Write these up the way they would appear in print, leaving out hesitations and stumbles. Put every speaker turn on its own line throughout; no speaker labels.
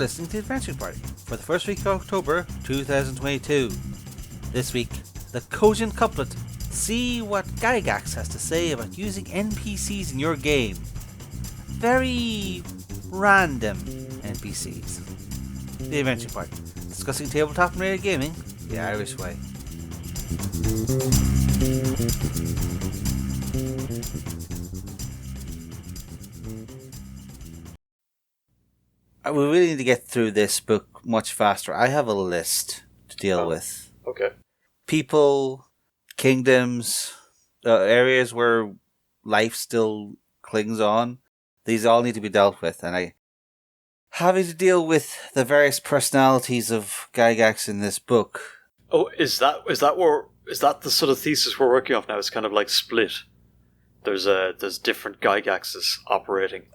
listening to the Adventure Party for the first week of October 2022. This week, the cogent couplet. See what Gygax has to say about using NPCs in your game. Very random NPCs. The Adventure Party, discussing tabletop and radio gaming the Irish way. We really need to get through this book much faster. I have a list to deal with.
Okay.
People, kingdoms, areas where life still clings on. These all need to be dealt with, and having to deal with the various personalities of Gygax in this book.
Oh, is that the sort of thesis we're working off now? It's kind of like split. There's different Gygaxes operating.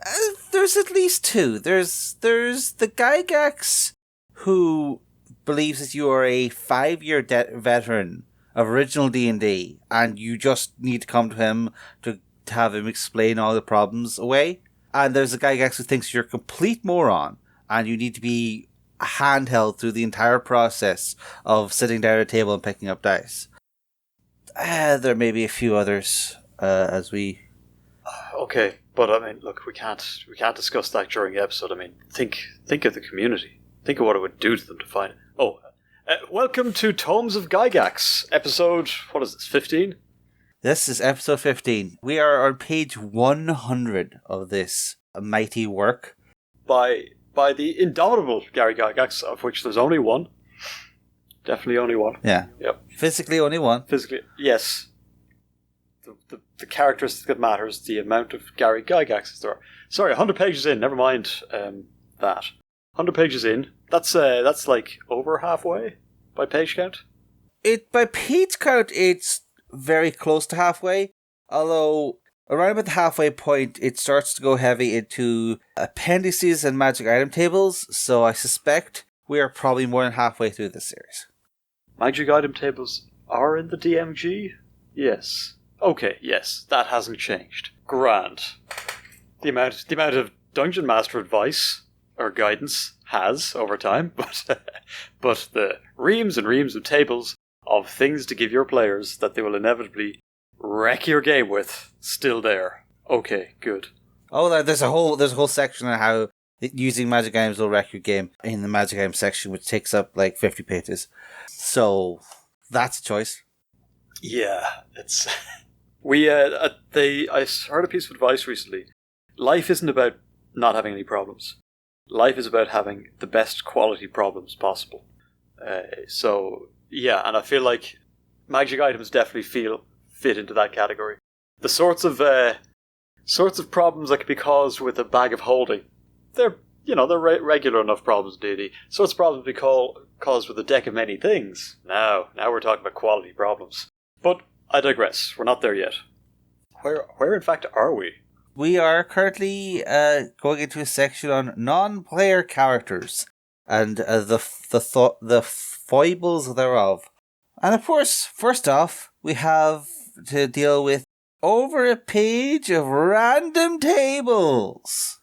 There's at least two. There's the Gygax who believes that you are a 5-year veteran of original D&D, and you just need to come to him to have him explain all the problems away. And there's a Gygax who thinks you're a complete moron, and you need to be handheld through the entire process of sitting down at a table and picking up dice. There may be a few others.
Okay, but I mean, look, we can't discuss that during the episode. I mean, think of the community. Think of what it would do to them to find it. Welcome to Tomes of Gygax, episode, what is this, 15?
This is episode 15. We are on page 100 of this mighty work.
By the indomitable Gary Gygax, of which there's only one. Definitely only one.
Yeah.
Yep.
Physically only one.
Physically, yes. The characteristic that matters, the amount of Gary Gygaxes there are. Sorry, 100 pages in, never mind that. 100 pages in, that's like over halfway by page count?
By page count, it's very close to halfway, although around about the halfway point, it starts to go heavy into appendices and magic item tables, so I suspect we are probably more than halfway through this series.
Magic item tables are in the DMG? Yes. Okay, yes, that hasn't changed. Grand. The amount of Dungeon Master advice or guidance has over time, but the reams and reams of tables of things to give your players that they will inevitably wreck your game with, still there. Okay, good.
Oh, there's a whole section on how using magic items will wreck your game in the magic item section, which takes up like 50 pages. So that's a choice.
Yeah, it's. I heard a piece of advice recently. Life isn't about not having any problems. Life is about having the best quality problems possible. So yeah, and I feel like magic items definitely fit into that category. The sorts of problems that can be caused with a bag of holding, they're regular enough problems in D&D. Sorts of problems be caused with a deck of many things. Now we're talking about quality problems. But I digress. We're not there yet. Where in fact are we?
We are currently going into a section on non-player characters and the foibles thereof. And of course, first off, we have to deal with over a page of random tables.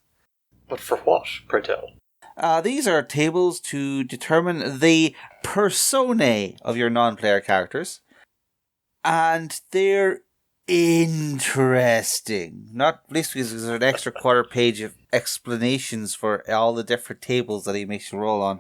But for what, pray tell?
These are tables to determine the Personae of your non-player characters. And they're interesting. Not least because there's an extra quarter page of explanations for all the different tables that he makes you roll on.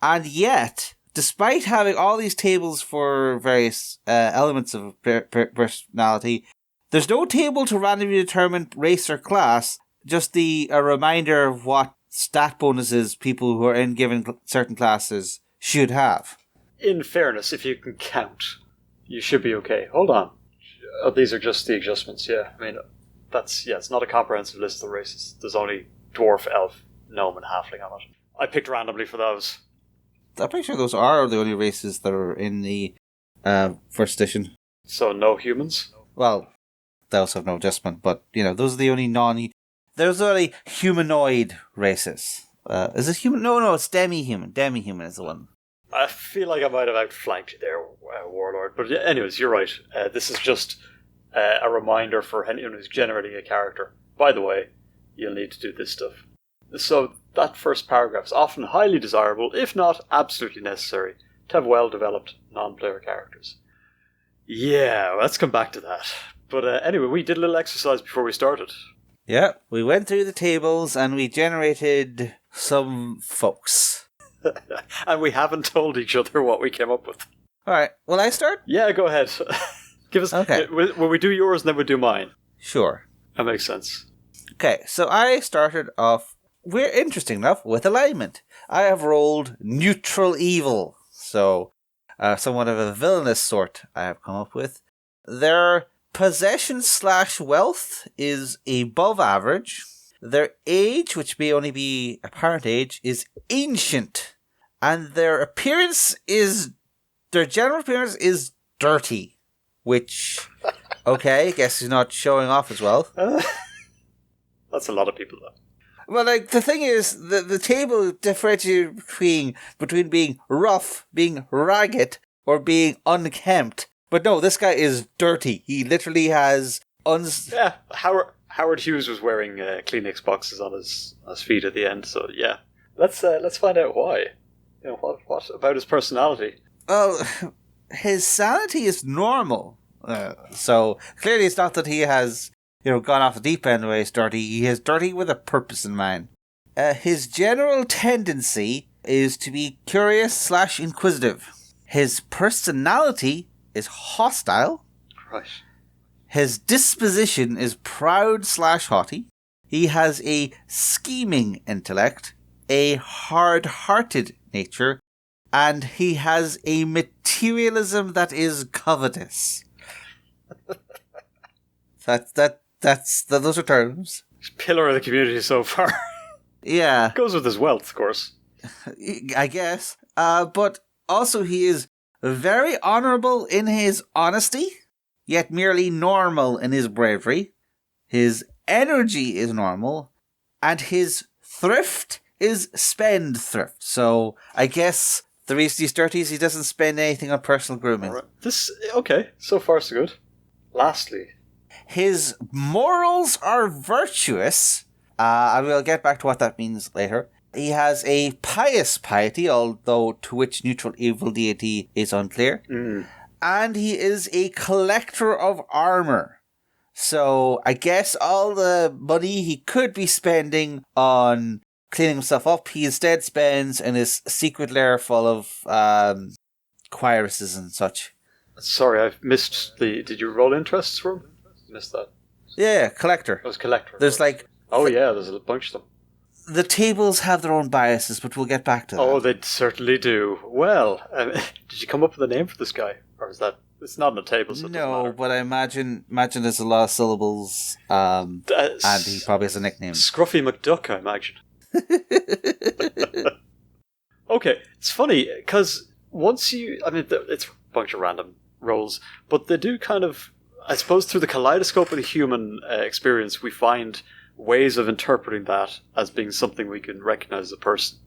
And yet, despite having all these tables for various elements of personality, there's no table to randomly determine race or class, just a reminder of what stat bonuses people who are in given certain classes should have.
In fairness, if you can count, you should be okay. Hold on. Oh, these are just the adjustments, yeah. I mean, it's not a comprehensive list of the races. There's only dwarf, elf, gnome, and halfling on it. I picked randomly for those.
I'm pretty sure those are the only races that are in the first edition.
So no humans?
Well, they also have no adjustment, but, those are the only those are the humanoid races. Is it human? No, it's demi-human. Demi-human is the one.
I feel like I might have outflanked you there, Warlord. But anyways, you're right. This is just a reminder for anyone who's generating a character. By the way, you'll need to do this stuff. So that first paragraph is often highly desirable, if not absolutely necessary, to have well-developed non-player characters. Yeah, let's come back to that. But anyway, we did a little exercise before we started.
Yeah, we went through the tables and we generated some folks.
And we haven't told each other what we came up with.
Alright, will I start?
Yeah, go ahead. Give us.
Okay.
Will we do yours and then we'll do mine?
Sure.
That makes sense.
Okay, so I started off, interesting enough, with alignment. I have rolled neutral evil. So, somewhat of a villainous sort I have come up with. Their possession/wealth is above average. Their age, which may only be apparent age, is ancient. And their general appearance is dirty. Which, okay, I guess he's not showing off as well.
That's a lot of people, though.
Well, like, the thing is, the table differentiates between being rough, being ragged, or being unkempt. But no, this guy is dirty. He literally has...
Yeah, Howard Hughes was wearing Kleenex boxes on his feet at the end, so yeah. Let's find out why. You know, what about his personality?
Well, his sanity is normal. So, clearly it's not that he has... gone off the deep end where he's dirty. He is dirty with a purpose in mind. His general tendency is to be curious/inquisitive. His personality is hostile.
Right.
His disposition is proud/haughty. He has a scheming intellect, a hard-hearted nature, and he has a materialism that is covetous. Those are terms.
Pillar of the community so far.
Yeah.
Goes with his wealth, of course.
I guess. But also he is very honourable in his honesty, yet merely normal in his bravery. His energy is normal, and his thrift is spendthrift. So I guess the reason he's dirty is he doesn't spend anything on personal grooming.
Right. Okay, so far so good. Lastly,
his morals are virtuous. I will get back to what that means later. He has a pious piety, although to which neutral evil deity is unclear. And he is a collector of armor. So I guess all the money he could be spending on cleaning himself up, he instead spends in his secret lair full of cuirasses and such.
Sorry, I've missed the... Did you roll interests for him? Missed that.
Yeah, collector.
It was collector.
There's like...
Oh yeah, there's a bunch of them.
The tables have their own biases, but we'll get back to that.
Oh, they certainly do. Well, did you come up with a name for this guy? Or is that... It's not on the table, so it doesn't matter.
But I imagine there's a lot of syllables, and he probably has a nickname.
Scruffy McDuck, I imagine. Okay, it's funny, because once you... I mean, it's a bunch of random rolls, but they do kind of... I suppose through the kaleidoscope of the human experience, we find ways of interpreting that as being something we can recognize as a person.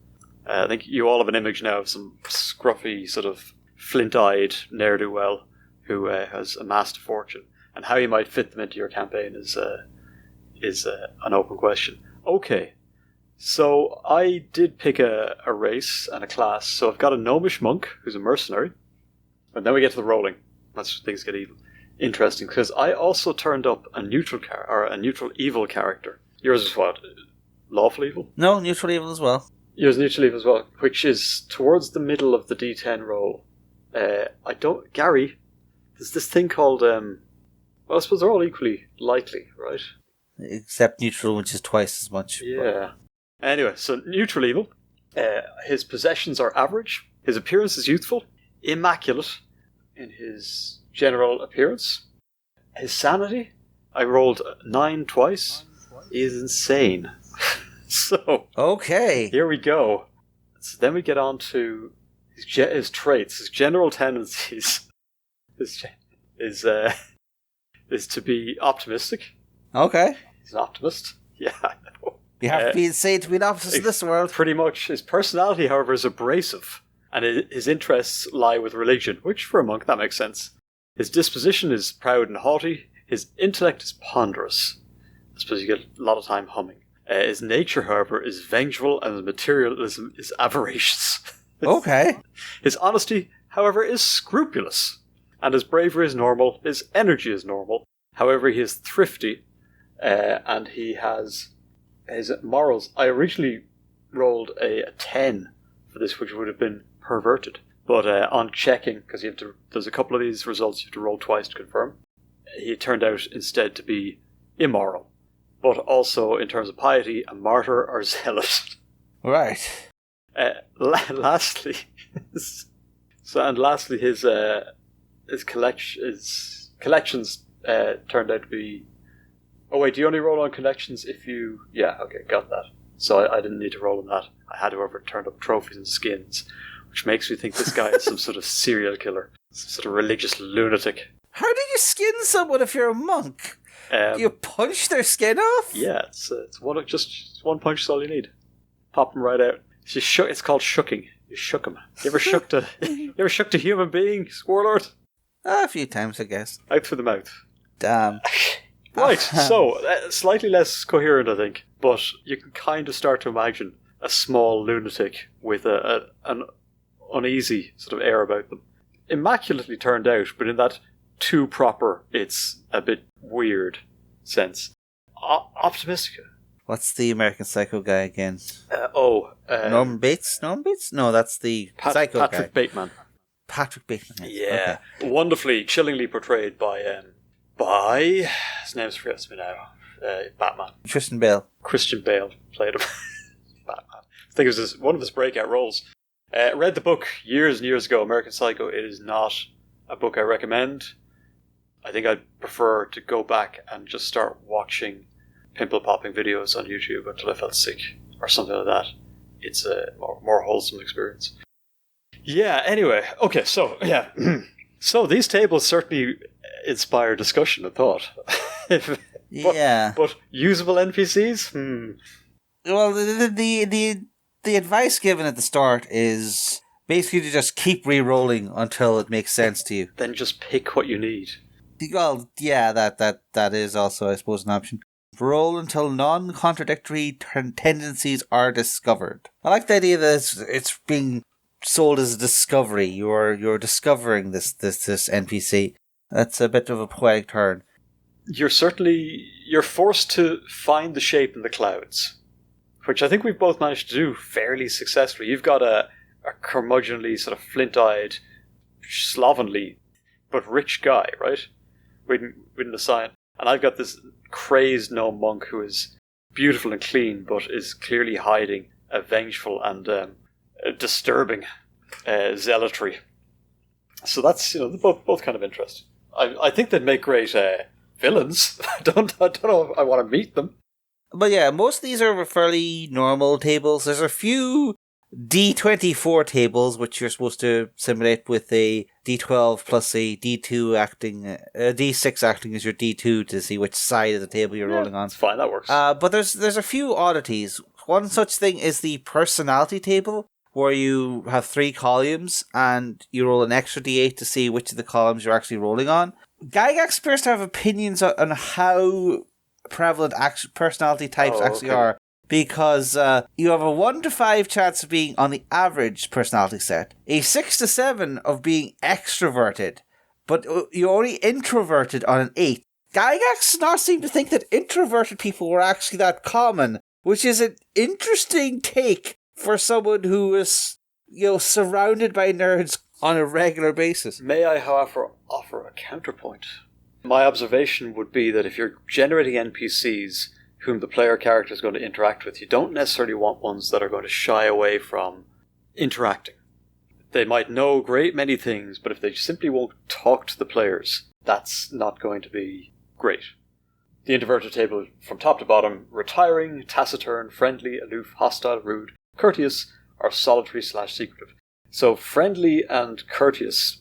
I think you all have an image now of some scruffy, sort of flint-eyed ne'er-do-well who has amassed a fortune, and how you might fit them into your campaign is an open question. Okay, so I did pick a race and a class. So I've got a gnomish monk who's a mercenary, and then we get to the rolling. That's where things get interesting, because I also turned up a neutral evil character. Yours is what? Lawful evil?
No, neutral evil as well.
Yours is neutral evil as well, which is towards the middle of the D10 roll. Gary, there's this thing called, well, I suppose they're all equally likely, right?
Except neutral, which is twice as much.
Yeah. Anyway, so neutral evil. His possessions are average. His appearance is youthful. Immaculate in his general appearance. His sanity, I rolled 9 twice, is insane. So,
okay,
here we go. So then we get on to his traits, his general tendencies. Is to be optimistic.
Okay,
he's an optimist. Yeah, I know.
You have to be insane to be an optimist in this world.
Pretty much. His personality, however, is abrasive, and his interests lie with religion, which for a monk that makes sense. His disposition is proud and haughty. His intellect is ponderous. I suppose you get a lot of time humming. His nature, however, is vengeful, and his materialism is avaricious.
Okay.
His honesty, however, is scrupulous, and his bravery is normal. His energy is normal. However, he is thrifty, and he has his morals. I originally rolled a 10 for this, which would have been perverted. But on checking, because there's a couple of these results you have to roll twice to confirm, he turned out instead to be immoral. But also, in terms of piety, a martyr or zealot.
Right.
Lastly, his collections turned out to be. Oh wait, do you only roll on collections if you? Yeah, okay, got that. So I didn't need to roll on that. I had, however, turned up trophies and skins, which makes me think this guy is some sort of serial killer, some sort of religious lunatic.
How do you skin someone if you're a monk? Do you punch their skin off?
Yeah, it's just one punch is all you need. Pop them right out. It's called shooking. You shook him. You ever shooked a human being, Warlord?
A few times, I guess.
Out through the mouth.
Damn.
Right, so slightly less coherent, I think, but you can kind of start to imagine a small lunatic with an uneasy sort of air about them. Immaculately turned out, but in that too proper, it's a bit weird sense. Optimistic.
What's the American Psycho guy again?
Norman
Bates? Norman Bates? No, that's the Psycho
Patrick
guy.
Bateman.
Patrick Bateman.
Yeah. Okay. Wonderfully, chillingly portrayed by his name escapes me now. Batman.
Christian Bale
played him. Batman. I think it was one of his breakout roles. Read the book years and years ago, American Psycho. It is not a book I recommend. I think I'd prefer to go back and just start watching pimple popping videos on YouTube until I felt sick or something like that. It's a more wholesome experience. Yeah, anyway. Okay, so, yeah. So these tables certainly inspire discussion and thought. But usable NPCs?
Well, the advice given at the start is basically to just keep re-rolling until it makes sense to you.
Then just pick what you need.
Well, yeah, that is also, I suppose, an option. Roll until non-contradictory tendencies are discovered. I like the idea that it's being sold as a discovery. You're discovering this NPC. That's a bit of a poetic turn.
You're forced to find the shape in the clouds, which I think we've both managed to do fairly successfully. You've got a curmudgeonly, sort of flint-eyed, slovenly, but rich guy, right? Reading the sign. And I've got this crazed gnome monk who is beautiful and clean, but is clearly hiding a vengeful and disturbing zealotry. So that's, both kind of interesting. I think they'd make great villains. I don't know if I want to meet them.
But yeah, most of these are fairly normal tables. There's a few D24 tables, which you're supposed to simulate with a D12 plus a D2 acting, a D6 acting as your D2 to see which side of the table you're rolling on.
It's fine, that works.
But there's a few oddities. One such thing is the personality table, where you have 3 columns and you roll an extra D8 to see which of the columns you're actually rolling on. Gygax appears to have opinions on how prevalent personality types are, because you have a 1 to 5 chance of being on the average personality set, a 6 to 7 of being extroverted, but you're only introverted on an 8. Gygax does not seem to think that introverted people were actually that common, which is an interesting take for someone who is, surrounded by nerds on a regular basis.
May I, however, offer a counterpoint? My observation would be that if you're generating NPCs whom the player character is going to interact with, you don't necessarily want ones that are going to shy away from interacting. They might know a great many things, but if they simply won't talk to the players, that's not going to be great. The introverted table, from top to bottom: retiring, taciturn, friendly, aloof, hostile, rude, courteous, or solitary/secretive. So friendly and courteous,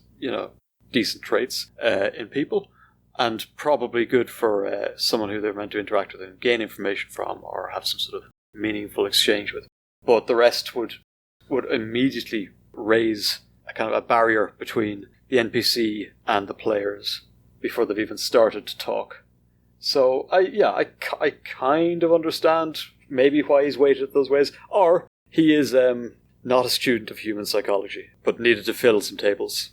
decent traits in people, and probably good for someone who they're meant to interact with and gain information from or have some sort of meaningful exchange with. But the rest would immediately raise a kind of a barrier between the NPC and the players before they've even started to talk. So I kind of understand maybe why he's weighted those ways. Or he is not a student of human psychology, but needed to fill some tables.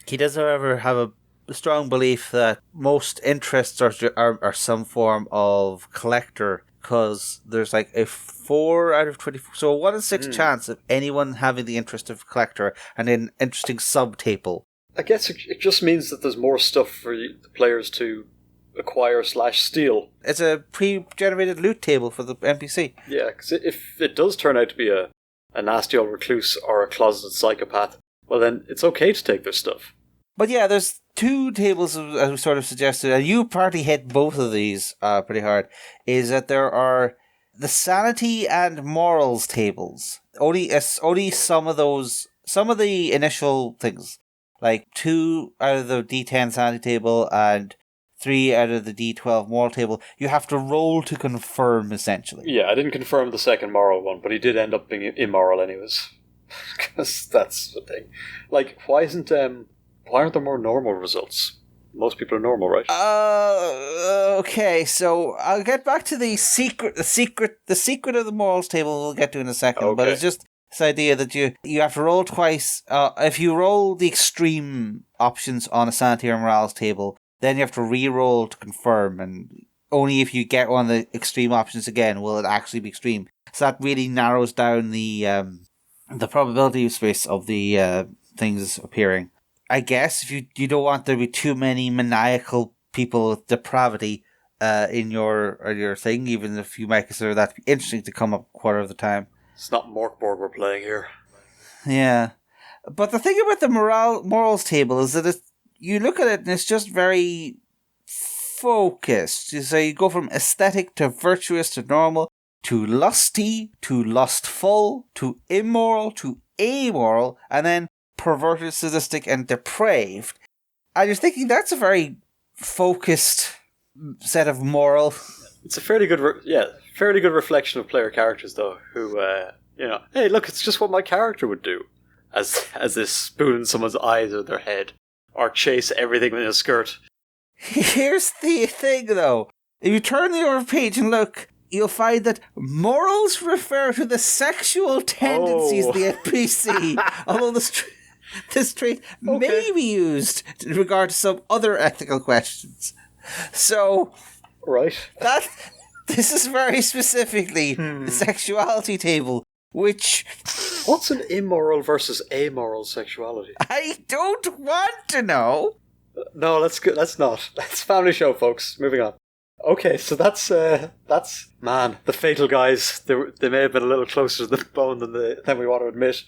He does, however, have a strong belief that most interests are some form of collector, because there's like a 4 out of 24, so a 1 in 6 chance of anyone having the interest of collector and an interesting sub-table.
I guess it just means that there's more stuff for the players to acquire/steal.
It's a pre-generated loot table for the NPC.
Yeah, because if it does turn out to be a nasty old recluse or a closeted psychopath, well then it's okay to take their stuff.
But yeah, there's 2 tables, as we sort of suggested, and you partly hit both of these pretty hard, is that there are the sanity and morals tables. Only some of the initial things, like 2 out of the D10 sanity table and 3 out of the D12 moral table, you have to roll to confirm, essentially.
Yeah, I didn't confirm the second moral one, but he did end up being immoral anyways. Because that's the thing. Like, why aren't there more normal results? Most people are normal, right?
Okay, so I'll get back to the secret of the morals table we'll get to in a second,
okay.
But it's just this idea that you have to roll twice. If you roll the extreme options on a sanity or morals table, then you have to re-roll to confirm, and only if you get one of the extreme options again will it actually be extreme. So that really narrows down the probability space of the things appearing. I guess if you don't want there to be too many maniacal people with depravity in your thing, even if you might consider that to be interesting to come up a quarter of the time.
It's not Morkborg we're playing here.
Yeah. But the thing about the morals table is that you look at it and it's just very focused. So you go from aesthetic to virtuous to normal to lusty to lustful to immoral to amoral, and then perverted, sadistic, and depraved. And you're thinking that's a very focused set of moral.
It's a fairly good, fairly good reflection of player characters, though. Who, hey, look, it's just what my character would do, as they spoon someone's eyes or their head, or chase everything in a skirt.
Here's the thing, though: if you turn the other page and look, you'll find that morals refer to the sexual tendencies of the NPC, although this trait may be used in regard to some other ethical questions. So,
right,
this is very specifically the sexuality table, which...
What's an immoral versus amoral sexuality?
I don't want to know.
No, let's not. That's family show, folks. Moving on. Okay, so that's man, the fatal guys. They may have been a little closer to the bone than we want to admit.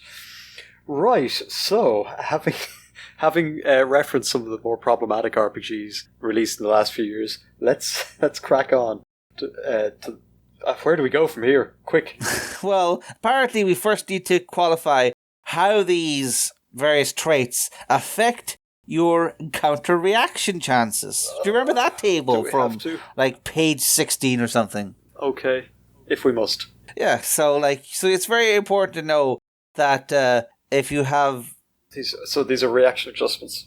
Right, so having referenced some of the more problematic RPGs released in the last few years, let's crack on to where do we go from here? Quick.
Well, apparently we first need to qualify how these various traits affect your counter reaction chances. Do you remember that table from like page 16 or something?
Okay, if we must.
Yeah, so it's very important to know that if you have
these are reaction adjustments.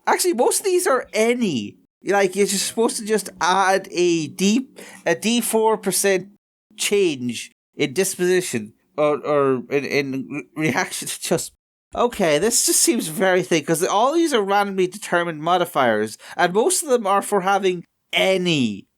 Actually, most of these are any. Like, you're just supposed to just add a D4% change in disposition or in reaction to just... Okay, this just seems very thick, because all these are randomly determined modifiers, and most of them are for having any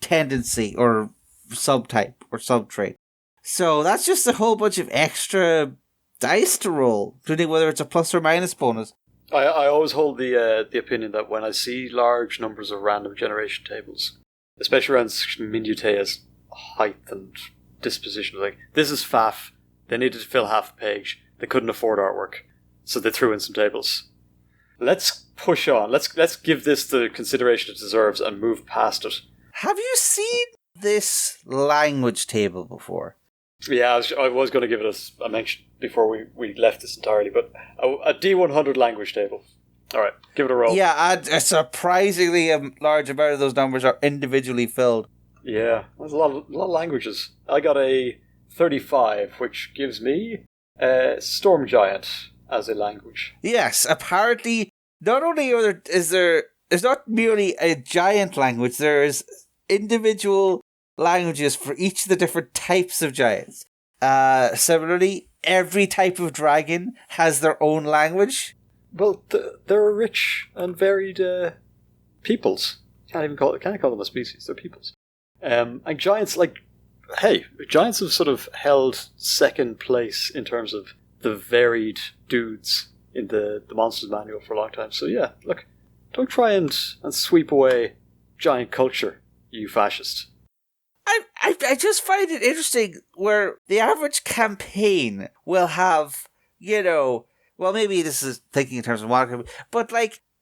tendency or subtype or subtrait. So that's just a whole bunch of extra dice to roll, including whether it's a plus or minus bonus.
I always hold the opinion that when I see large numbers of random generation tables, especially around Minutea's height and disposition, like, this is faff, they needed to fill half a page, they couldn't afford artwork, so they threw in some tables. Let's push on, let's give this the consideration it deserves and move past it.
Have you seen this language table before?
Yeah, I was going to give it a mention before we left this entirely, but a D100 language table. All right, give it a roll.
Yeah, a surprisingly large amount of those numbers are individually filled.
Yeah, there's a lot of languages. I got a 35, which gives me Storm Giant as a language.
Yes, apparently, not only is there not merely a giant language, there is individual languages for each of the different types of giants. Similarly, every type of dragon has their own language.
Well, there are rich and varied peoples. Can't call them a species. They're peoples. And giants, giants have sort of held second place in terms of the varied dudes in the Monsters Manual for a long time. So yeah, look, don't try and sweep away giant culture, you fascist.
I just find it interesting where the average campaign will have, well, maybe this is thinking in terms of marketing, but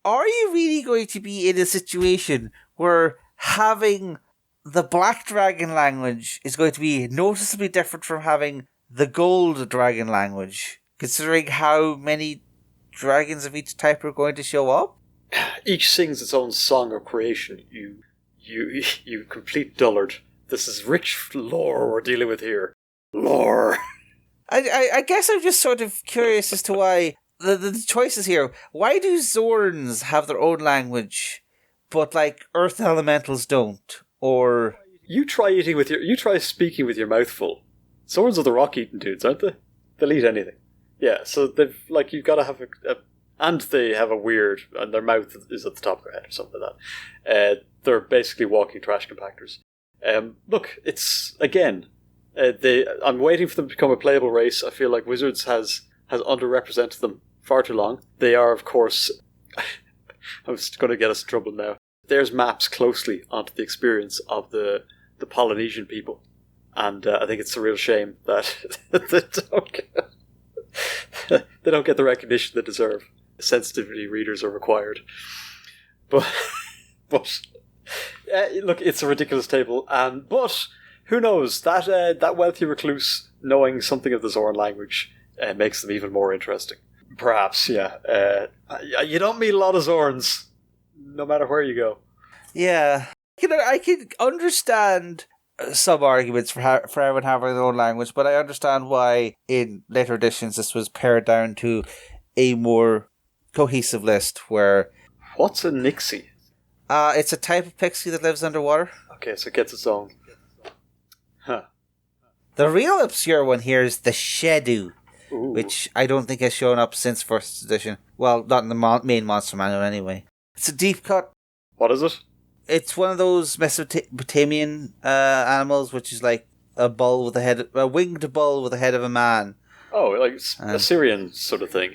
are you really going to be in a situation where having the Black Dragon language is going to be noticeably different from having the Gold Dragon language, considering how many dragons of each type are going to show up?
Each sings its own song of creation. You complete dullard. This is rich lore we're dealing with here. Lore.
I guess I'm just sort of curious as to why the choices here. Why do Zorns have their own language, but Earth Elementals don't? Or
you try speaking with your mouth full. Zorns are the rock-eating dudes, aren't they? They'll eat anything. Yeah, so they've you've got to have and they have a weird, and their mouth is at the top of their head or something like that. They're basically walking trash compactors. Look, it's again. I'm waiting for them to become a playable race. I feel like Wizards has underrepresented them far too long. They are, of course. I'm just going to get us in trouble now. Theirs maps closely onto the experience of the Polynesian people, and I think it's a real shame that they don't get the recognition they deserve. Sensitivity readers are required, but look, it's a ridiculous table, but who knows, that wealthy recluse knowing something of the Zoran language makes them even more interesting. Perhaps, yeah. You don't meet a lot of Zorns, no matter where you go.
Yeah. I can understand some arguments for everyone having their own language, but I understand why in later editions this was pared down to a more cohesive list where...
What's a Nixie?
It's a type of pixie that lives underwater.
Okay, so it gets its own. Huh.
The real obscure one here is the Shedu, which I don't think has shown up since first edition. Well, not in the main monster manual anyway. It's a deep cut.
What is it?
It's one of those Mesopotamian animals, which is like a winged bull with the head of a man.
Oh, like a Syrian sort of thing.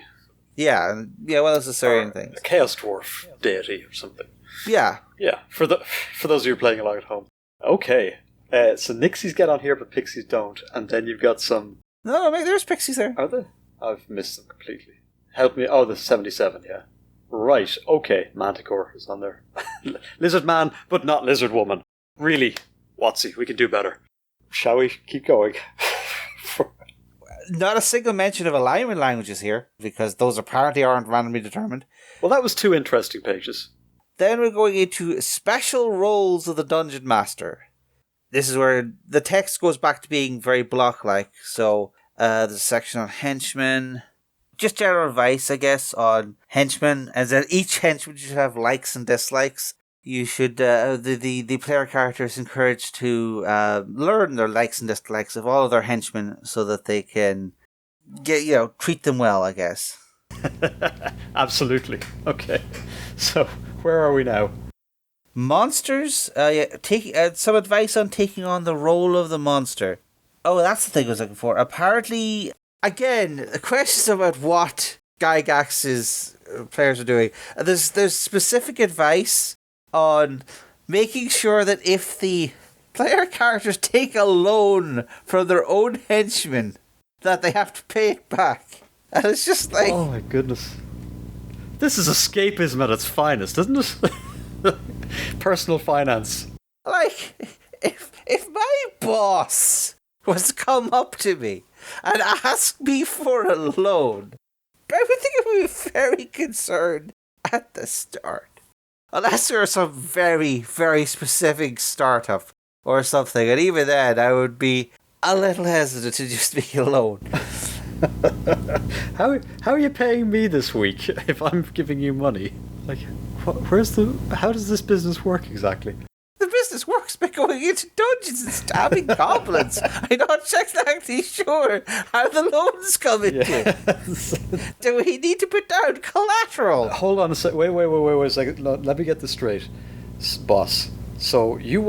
Yeah, one of those Assyrian things.
A chaos dwarf deity or something.
Yeah.
Yeah, for those of you playing along at home. Okay, so Nixies get on here, but Pixies don't, and then you've got some...
No, there's Pixies there.
Are there? I've missed them completely. Help me. Oh, the 77, yeah. Right, okay, Manticore is on there. Lizard man, but not lizard woman. Really, Watsy, we can do better. Shall we keep going?
Not a single mention of alignment languages here, because those apparently aren't randomly determined.
Well, that was 2 interesting pages.
Then we're going into special roles of the Dungeon Master. This is where the text goes back to being very block-like. So, there's a section on henchmen. Just general advice, I guess, on henchmen. As that each henchman should have likes and dislikes. You should, the player character is encouraged to learn their likes and dislikes of all of their henchmen so that they can treat them well, I guess.
Absolutely. Okay. So, where are we now?
Monsters, some advice on taking on the role of the monster. Oh, that's the thing I was looking for. Apparently, again, questions about what Gygax's players are doing. There's specific advice on making sure that if the player characters take a loan from their own henchmen, that they have to pay it back. And it's just like...
Oh my goodness. This is escapism at its finest, isn't it? Personal finance.
Like, if my boss was to come up to me and ask me for a loan, I would think I would be very concerned at the start. Unless there was some very, very specific startup or something. And even then, I would be a little hesitant to just make a loan.
How are you paying me this week if I'm giving you money? Like, how does this business work exactly?
The this works by going into dungeons and stabbing goblins. I'm not exactly sure how the loans come into.
Yes.
Do we need to put down collateral?
Hold on a sec. Wait a second. Let me get this straight, boss. So you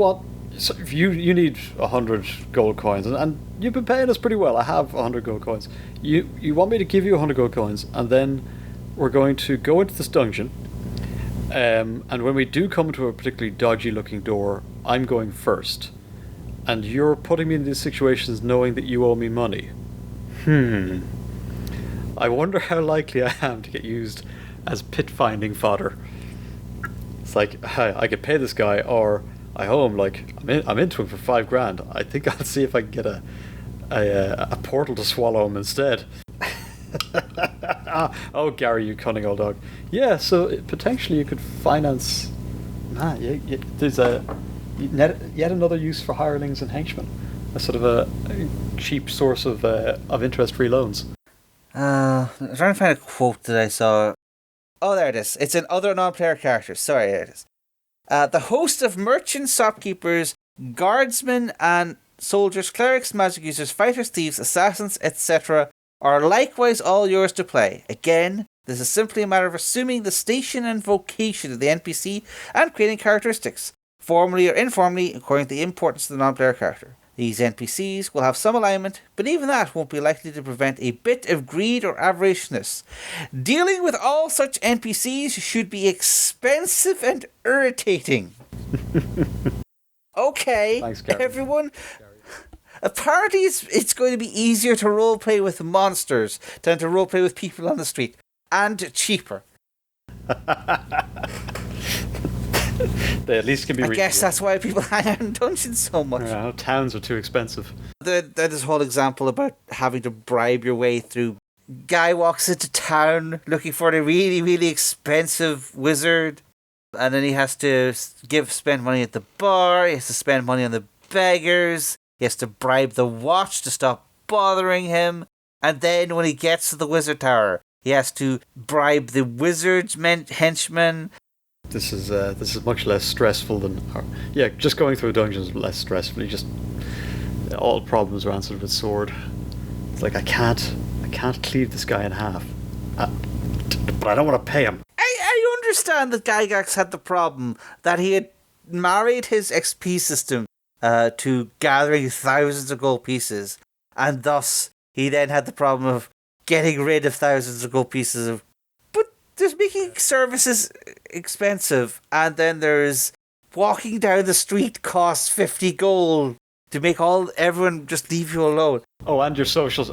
need 100 gold coins, and you've been paying us pretty well. I have 100 gold coins. You want me to give you 100 gold coins, and then we're going to go into this dungeon. And when we do come to a particularly dodgy looking door, I'm going first. And you're putting me in these situations knowing that you owe me money. I wonder how likely I am to get used as pit finding fodder. It's like, I could pay this guy, or I owe him, like, I'm into him for $5,000. I think I'll see if I can get a portal to swallow him instead. Oh, Gary, you cunning old dog. Yeah, so potentially you could finance. There's yet another use for hirelings and henchmen. A sort of a cheap source of interest-free loans.
I'm trying to find a quote that I saw. Oh, there it is. It's in other non-player characters. Sorry, there it is. The host of merchants, shopkeepers, guardsmen, and soldiers, clerics, magic users, fighters, thieves, assassins, etc. are likewise all yours to play. Again, this is simply a matter of assuming the station and vocation of the NPC and creating characteristics, formally or informally, according to the importance of the non-player character. These NPCs will have some alignment, but even that won't be likely to prevent a bit of greed or avariciousness. Dealing with all such NPCs should be expensive and irritating. Okay,
thanks, Gary.
Everyone. Apparently it's going to be easier to roleplay with monsters than to roleplay with people on the street. And cheaper.
They at least can be
I guess that's why people hang out in dungeons so much.
Yeah, towns are too expensive.
There's this whole example about having to bribe your way through. Guy walks into town looking for a really, really expensive wizard, and then he has to spend money at the bar, he has to spend money on the beggars, he has to bribe the watch to stop bothering him, and then when he gets to the wizard tower, he has to bribe the wizard's henchmen.
This is much less stressful than... just going through a dungeon is less stressful. You just... all problems are answered with sword. It's like, I can't cleave this guy in half. But I don't want to pay him.
I understand that Gygax had the problem that he had married his XP system to gathering thousands of gold pieces, and thus he then had the problem of getting rid of thousands of gold pieces. But there's making services expensive, and then there's walking down the street costs 50 gold to make everyone just leave you alone.
Oh, and your social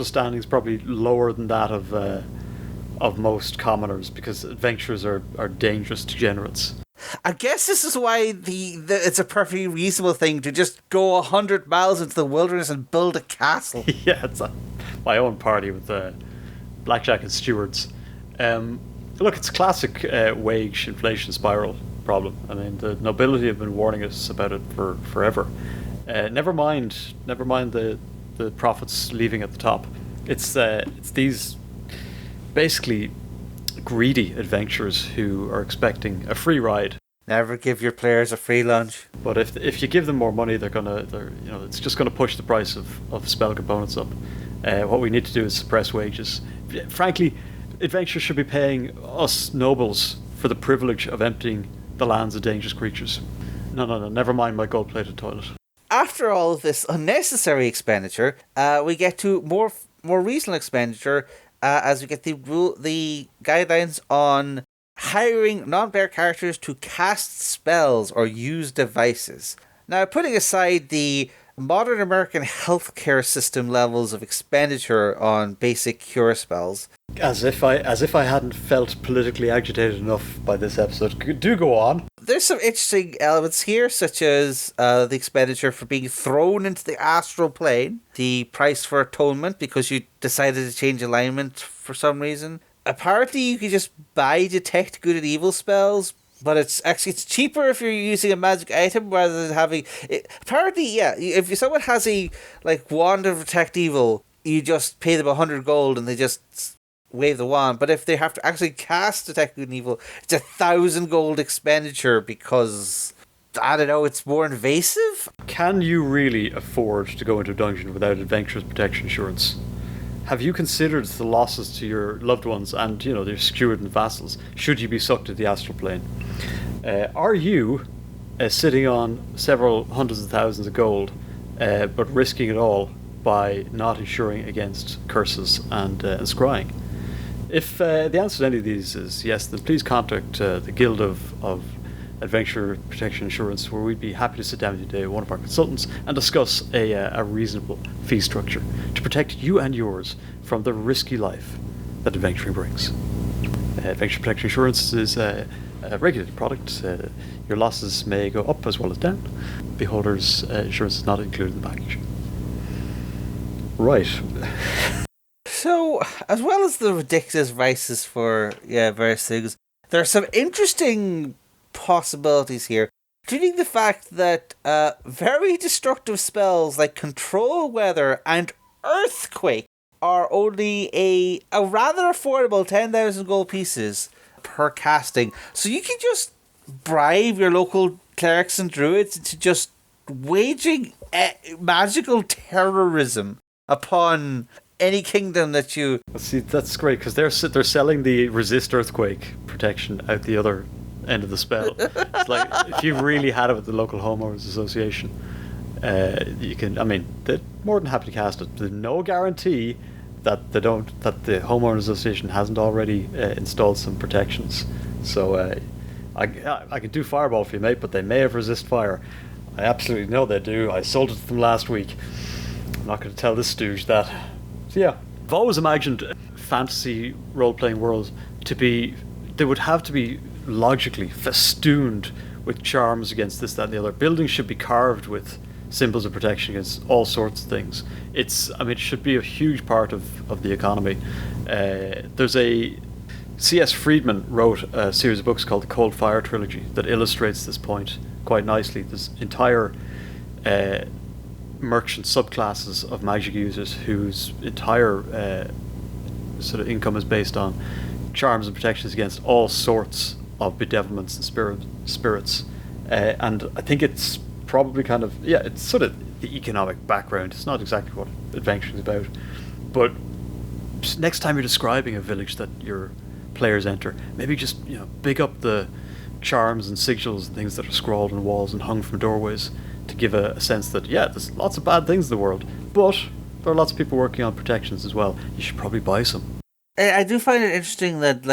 standing is probably lower than that of most commoners, because adventurers are dangerous degenerates.
I guess this is why it's a perfectly reasonable thing to just go 100 miles into the wilderness and build a castle.
Yeah, it's my own party with blackjack and stewards. Look, it's a classic wage inflation spiral problem. I mean, the nobility have been warning us about it for forever. Never mind the profits leaving at the top. It's these basically greedy adventurers who are expecting a free ride.
Never give your players a free lunch.
But if you give them more money, it's just gonna push the price of spell components up. What we need to do is suppress wages. Frankly, adventurers should be paying us nobles for the privilege of emptying the lands of dangerous creatures. No, never mind my gold-plated toilet.
After all of this unnecessary expenditure, we get to more reasonable expenditure as we get the guidelines on hiring non-player characters to cast spells or use devices. Now, putting aside the modern American healthcare system levels of expenditure on basic cure spells.
As if I hadn't felt politically agitated enough by this episode. Do go on.
There's some interesting elements here, such as the expenditure for being thrown into the astral plane, the price for atonement because you decided to change alignment for some reason. Apparently, you can just buy detect good and evil spells, but it's cheaper if you're using a magic item rather than having it. Apparently, yeah, if someone has a wand of detect evil, you just pay them 100 gold and they just wave the wand. But if they have to actually cast detect good and evil, it's 1,000 gold expenditure because I don't know, it's more invasive?
Can you really afford to go into a dungeon without adventurer's protection insurance? Have you considered the losses to your loved ones and, their steward and vassals, should you be sucked to the astral plane? Are you sitting on several hundreds of thousands of gold, but risking it all by not insuring against curses and scrying? If the answer to any of these is yes, then please contact the Guild of Adventure Protection Insurance, where we'd be happy to sit down with you today, one of our consultants, and discuss a reasonable fee structure to protect you and yours from the risky life that adventuring brings. Adventure Protection Insurance is a regulated product. Your losses may go up as well as down. Beholder's insurance is not included in the package. Right.
So, as well as the ridiculous vices for various things, there are some interesting possibilities here, including the fact that very destructive spells like Control Weather and Earthquake are only a rather affordable 10,000 gold pieces per casting. So you can just bribe your local clerics and druids into just waging magical terrorism upon any kingdom that you...
See, that's great, because they're selling the resist earthquake protection out the other end of the spell. It's like, if you really had it with the local homeowners association, you can, they're more than happy to cast it. There's no guarantee that the homeowners association hasn't already installed some protections. So I can do fireball for you, mate, but they may have resist fire. I absolutely know they do. I sold it to them last week. I'm not going to tell this stooge that. So yeah, I've always imagined fantasy role-playing worlds to be, they would have to be logically festooned with charms against this, that, and the other. Buildings should be carved with symbols of protection against all sorts of things. It should be a huge part of the economy. There's a C.S. Friedman wrote a series of books called the Cold Fire Trilogy that illustrates this point quite nicely. There's entire merchant subclasses of magic users whose entire sort of income is based on charms and protections against all sorts of bedevilments and spirits. And I think it's probably it's sort of the economic background. It's not exactly what adventuring is about. But next time you're describing a village that your players enter, maybe just big up the charms and sigils and things that are scrawled on walls and hung from doorways to give a sense that there's lots of bad things in the world, but there are lots of people working on protections as well. You should probably buy some.
I do find it interesting that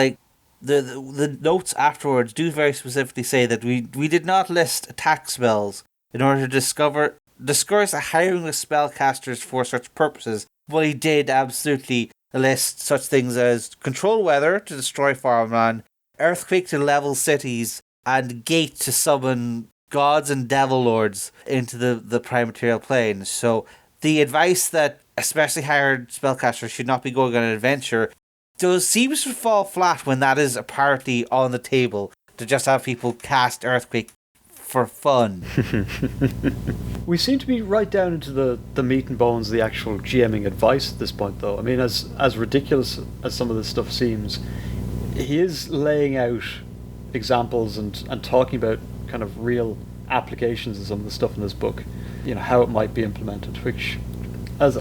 the notes afterwards do very specifically say that we did not list attack spells in order to discourage the hiring of spellcasters for such purposes, but he did absolutely list such things as Control Weather to destroy farmland, Earthquake to level cities, and Gate to summon gods and devil lords into the prime material plane. So the advice that especially hired spellcasters should not be going on an adventure seems to fall flat when that is apparently on the table, to just have people cast Earthquake for fun.
We seem to be right down into the meat and bones of the actual GMing advice at this point, though. As ridiculous as some of this stuff seems, he is laying out examples and talking about kind of real applications of some of the stuff in this book, how it might be implemented, which, as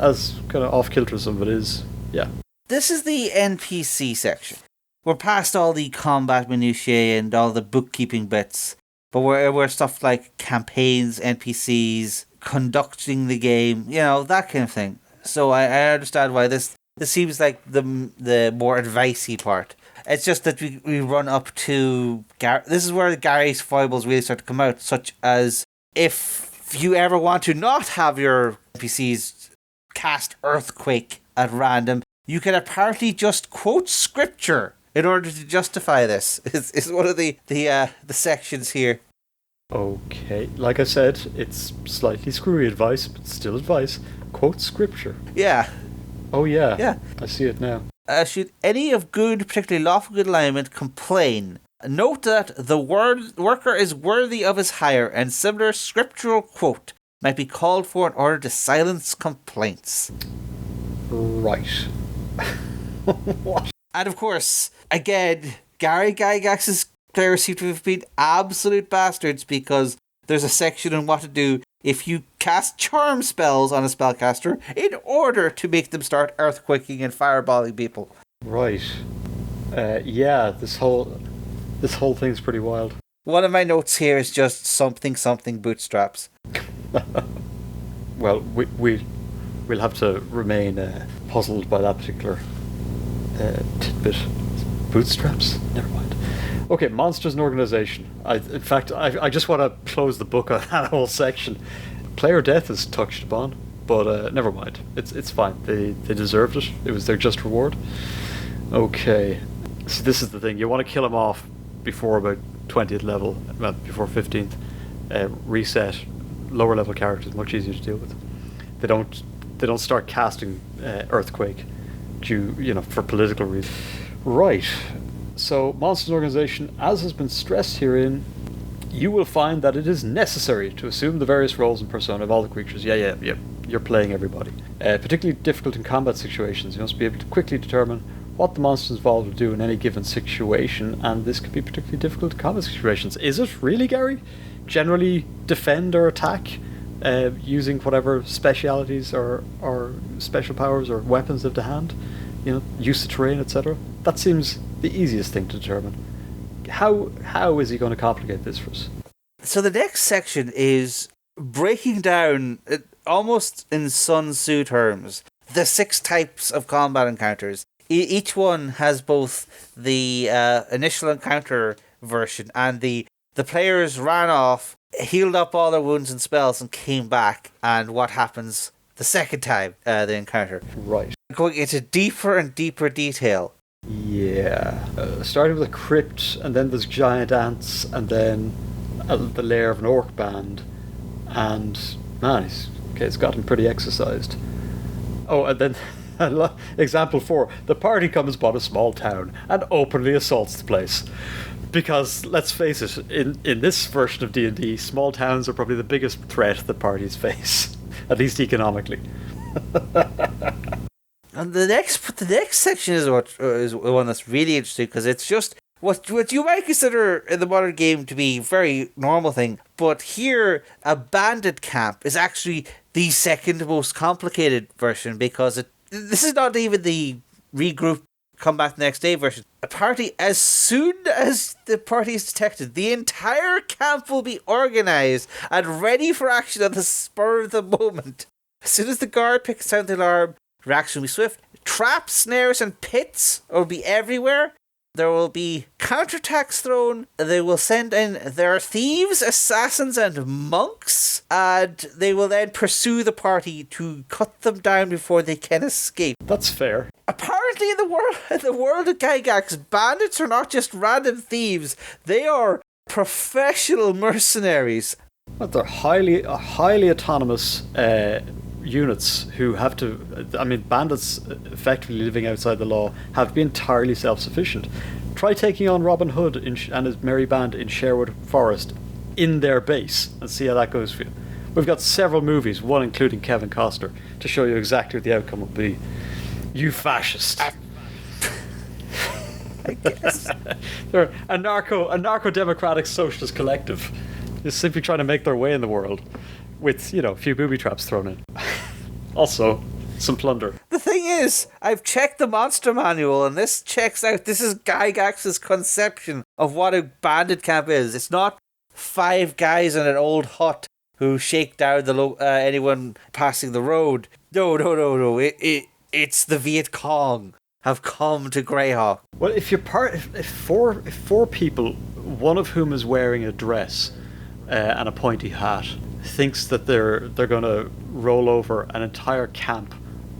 kind of off-kilter some of it is, yeah.
This is the NPC section. We're past all the combat minutiae and all the bookkeeping bits, but we're stuff like campaigns, NPCs, conducting the game, that kind of thing. So I understand why this seems like the more advicey part. It's just that we run up to... This is where Gary's foibles really start to come out, such as if you ever want to not have your NPCs cast Earthquake at random, you can apparently just quote scripture in order to justify this. Is one of the sections here.
Okay, like I said, it's slightly screwy advice, but still advice. Quote scripture.
Yeah.
Oh yeah.
Yeah.
I see it now.
Should any of good, particularly lawful good alignment, complain, note that the worker is worthy of his hire, and similar scriptural quote might be called for in order to silence complaints.
Right. What?
And of course, again, Gary Gygax's players seem to have been absolute bastards, because there's a section on what to do if you cast charm spells on a spellcaster in order to make them start earthquaking and fireballing people.
Right. Yeah, this whole thing's pretty wild.
One of my notes here is just something bootstraps.
Well, we'll have to remain puzzled by that particular tidbit. Bootstraps? Never mind. Okay, monsters and organization. In fact, I just want to close the book on that whole section. Player death is touched upon, but never mind. It's fine. They deserved it. It was their just reward. Okay. So this is the thing. You want to kill them off before about 20th level, well, before 15th. Reset. Lower level characters much easier to deal with. They don't start casting Earthquake for political reasons. Right. So, Monsters Organization, as has been stressed herein, you will find that it is necessary to assume the various roles and persona of all the creatures. Yeah. You're playing everybody. Particularly difficult in combat situations. You must be able to quickly determine what the monsters involved will do in any given situation, and this could be particularly difficult in combat situations. Is it really, Gary? Generally defend or attack using whatever specialities or special powers or weapons of the hand, use the terrain, etc. That seems the easiest thing to determine. How is he going to complicate this for us?
So the next section is breaking down, almost in Sun Tzu terms, the 6 types of combat encounters. Each one has both the initial encounter version and the players ran off, healed up all their wounds and spells, and came back, and what happens the second time they encounter.
Right.
Going into deeper and deeper detail.
Yeah. Starting with a crypt, and then there's giant ants, and then the lair of an orc band, and man, it's gotten pretty exercised. Oh, and then example 4, the party comes upon a small town and openly assaults the place. Because, let's face it, in this version of D&D, small towns are probably the biggest threat that parties face, at least economically.
And the next section is one that's really interesting, because it's just what you might consider in the modern game to be a very normal thing, but here a bandit camp is actually the second most complicated version, because this is not even the regroup, come back the next day version. A party, as soon as the party is detected, the entire camp will be organised and ready for action at the spur of the moment. As soon as the guard picks out the alarm, reaction will be swift. Traps, snares, and pits will be everywhere. There will be counterattacks thrown. They will send in their thieves, assassins, and monks, and they will then pursue the party to cut them down before they can escape.
That's fair.
Apparently, in the world of Gygax, bandits are not just random thieves; they are professional mercenaries.
But they're highly autonomous units who have to. Bandits effectively living outside the law have to be entirely self-sufficient. Try taking on Robin Hood and his merry band in Sherwood Forest in their base and see how that goes for you. We've got several movies, one including Kevin Costner, to show you exactly what the outcome will be. You fascist.
I guess.
They're a narco-democratic socialist collective. They're simply trying to make their way in the world with, a few booby traps thrown in. Also, some plunder.
The thing is, I've checked the monster manual, and this checks out. This is Gygax's conception of what a bandit camp is. It's not 5 guys in an old hut who shake down anyone passing the road. No. It's the Viet Cong have come to Greyhawk.
Well, if four people, one of whom is wearing a dress and a pointy hat, thinks that they're going to roll over an entire camp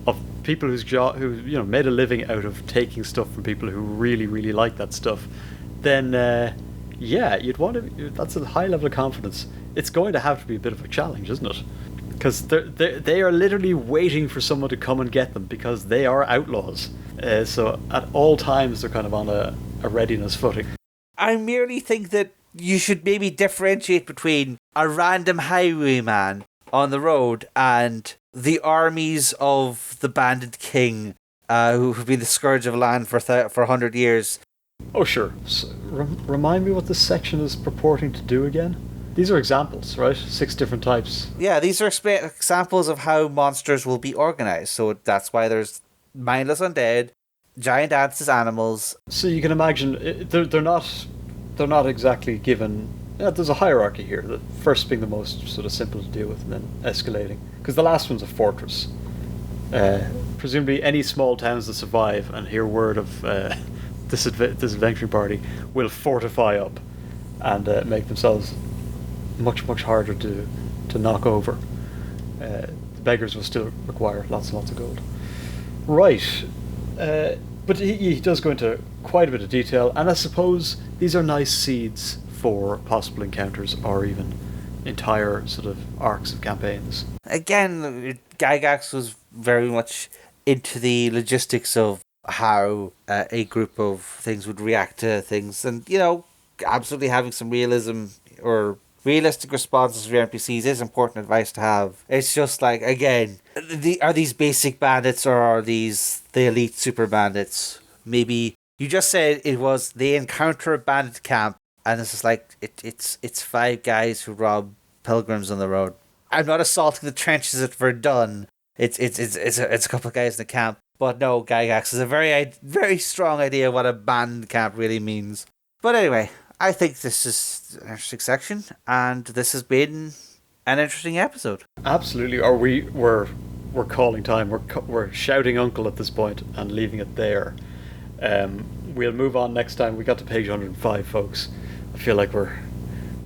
of people who made a living out of taking stuff from people who really, really like that stuff, then you'd want to. That's a high level of confidence. It's going to have to be a bit of a challenge, isn't it? Because they are literally waiting for someone to come and get them, because they are outlaws. So at all times they're kind of on a readiness footing.
I merely think that you should maybe differentiate between a random highwayman on the road and the armies of the bandit king who have been the scourge of land for 100 years.
Oh, sure. So, remind me what this section is purporting to do again? These are examples, right? 6 different types.
Yeah, these are examples of how monsters will be organized. So that's why there's mindless undead, giant ants as animals.
So you can imagine they're not exactly given. There's a hierarchy here. The first being the most sort of simple to deal with, and then escalating. Because the last one's a fortress. Presumably, any small towns that survive and hear word of this adventuring party will fortify up and make themselves much harder to knock over. The beggars will still require lots and lots of gold. Right. But he does go into quite a bit of detail, and I suppose these are nice seeds for possible encounters or even entire sort of arcs of campaigns.
Again, Gygax was very much into the logistics of how a group of things would react to things, and absolutely having some realism or realistic responses for your NPCs is important advice to have. It's just like, again, are these basic bandits or are these the elite super bandits? Maybe you just said it was they encounter a bandit camp, and it's just like it's 5 guys who rob pilgrims on the road. I'm not assaulting the trenches at Verdun. It's a couple of guys in the camp. But no, Gygax is a very strong idea of what a band camp really means. But anyway, I think this is an interesting section, and this has been an interesting episode.
Absolutely. Or we're calling time. We're shouting uncle at this point and leaving it there. We'll move on next time. We got to page 105, folks. I feel like we're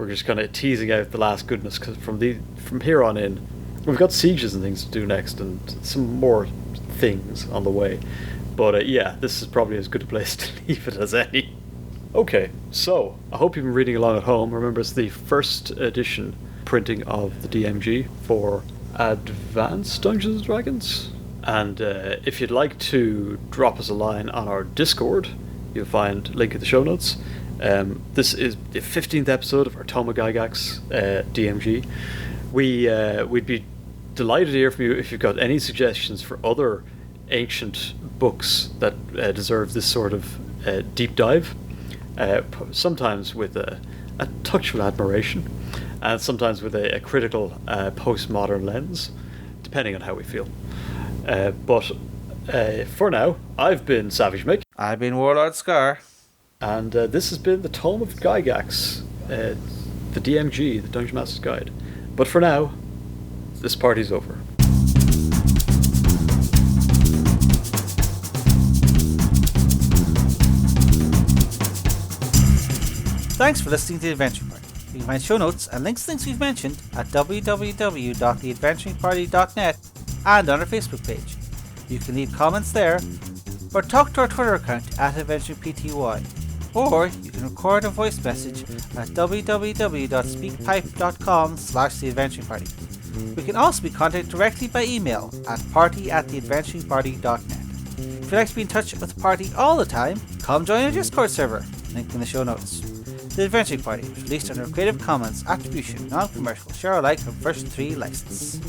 just kind of teasing out the last goodness, because from here on in, we've got sieges and things to do next, and some more things on the way. But this is probably as good a place to leave it as any. Okay, so I hope you've been reading along at home. Remember, it's the first edition printing of the DMG for Advanced Dungeons and Dragons. And if you'd like to drop us a line on our Discord, you'll find link in the show notes. This is the 15th episode of our Tome Gygax DMG. We'd be delighted to hear from you if you've got any suggestions for other ancient books that deserve this sort of deep dive. Sometimes with a touch of admiration, and sometimes with a critical postmodern lens, depending on how we feel. But for now, I've been Savage Mick.
I've been Warlord Scarr.
And this has been the Tome of Gygax, the DMG, the Dungeon Master's Guide. But for now, this party's over.
Thanks for listening to The Adventuring Party. You can find show notes and links to things we've mentioned at www.theadventuringparty.net and on our Facebook page. You can leave comments there, or talk to our Twitter account at AdventuringPTY, or you can record a voice message at www.speakpipe.com/theadventuringparty. We can also be contacted directly by email at party@theadventuringparty.net. If you'd like to be in touch with the party all the time, come join our Discord server, link in the show notes. The Adventuring Party was released under Creative Commons Attribution Non-Commercial Share Alike from Version 3 license.